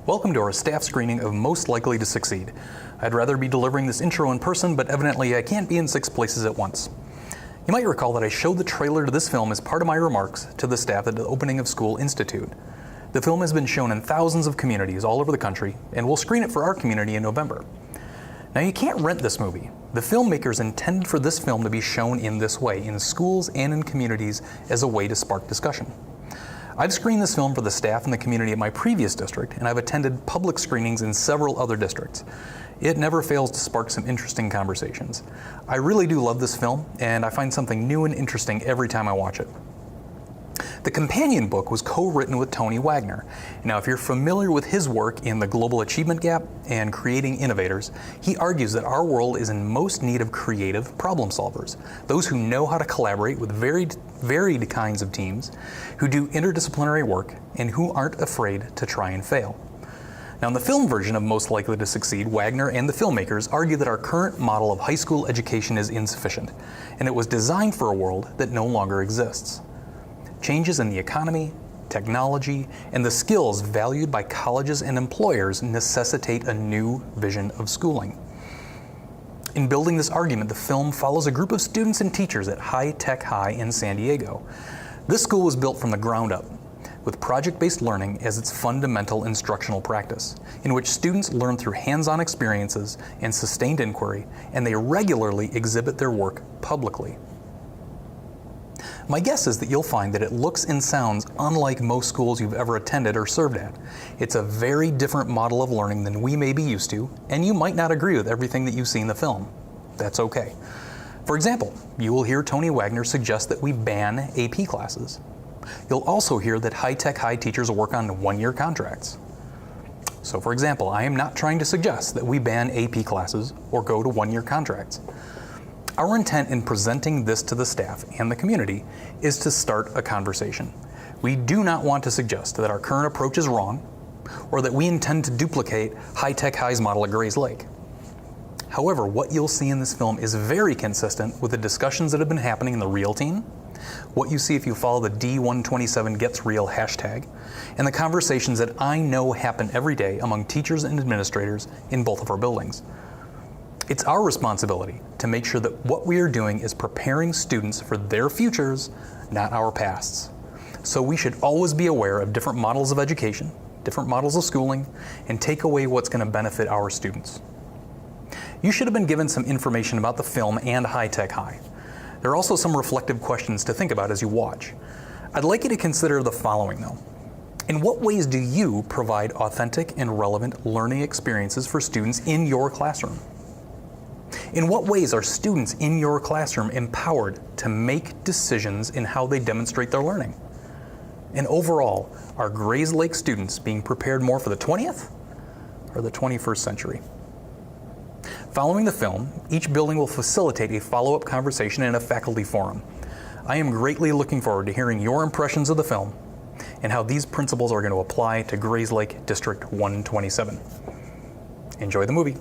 Welcome to our staff screening of Most Likely to Succeed. I'd rather be delivering this intro in person, but evidently I can't be in 6 places at once. You might recall that I showed the trailer to this film as part of my remarks to the staff at the Opening of School Institute. The film has been shown in thousands of communities all over the country, and we'll screen it for our community in November. Now, you can't rent this movie. The filmmakers intended for this film to be shown in this way, in schools and in communities, as a way to spark discussion. I've screened this film for the staff and the community at my previous district, and I've attended public screenings in several other districts. It never fails to spark some interesting conversations. I really do love this film, and I find something new and interesting every time I watch it. The companion book was co-written with Tony Wagner. Now, if you're familiar with his work in The Global Achievement Gap and Creating Innovators, he argues that our world is in most need of creative problem solvers, those who know how to collaborate with varied kinds of teams, who do interdisciplinary work, and who aren't afraid to try and fail. Now, in the film version of Most Likely to Succeed, Wagner and the filmmakers argue that our current model of high school education is insufficient, and it was designed for a world that no longer exists. Changes in the economy, technology, and the skills valued by colleges and employers necessitate a new vision of schooling. In building this argument, the film follows a group of students and teachers at High Tech High in San Diego. This school was built from the ground up, with project-based learning as its fundamental instructional practice, in which students learn through hands-on experiences and sustained inquiry, and they regularly exhibit their work publicly. My guess is that you'll find that it looks and sounds unlike most schools you've ever attended or served at. It's a very different model of learning than we may be used to, and you might not agree with everything that you see in the film. That's okay. For example, you will hear Tony Wagner suggest that we ban AP classes. You'll also hear that High Tech High teachers work on one-year contracts. So for example, I am not trying to suggest that we ban AP classes or go to one-year contracts. Our intent in presenting this to the staff and the community is to start a conversation. We do not want to suggest that our current approach is wrong or that we intend to duplicate High Tech High's model at Grays Lake. However, what you'll see in this film is very consistent with the discussions that have been happening in the Real Team, what you see if you follow the D127GetsReal hashtag, and the conversations that I know happen every day among teachers and administrators in both of our buildings. It's our responsibility to make sure that what we are doing is preparing students for their futures, not our pasts. So we should always be aware of different models of education, different models of schooling, and take away what's going to benefit our students. You should have been given some information about the film and High Tech High. There are also some reflective questions to think about as you watch. I'd like you to consider the following though. In what ways do you provide authentic and relevant learning experiences for students in your classroom? In what ways are students in your classroom empowered to make decisions in how they demonstrate their learning? And overall, are Grays Lake students being prepared more for the 20th or the 21st century? Following the film, each building will facilitate a follow-up conversation in a faculty forum. I am greatly looking forward to hearing your impressions of the film and how these principles are going to apply to Grays Lake District 127. Enjoy the movie.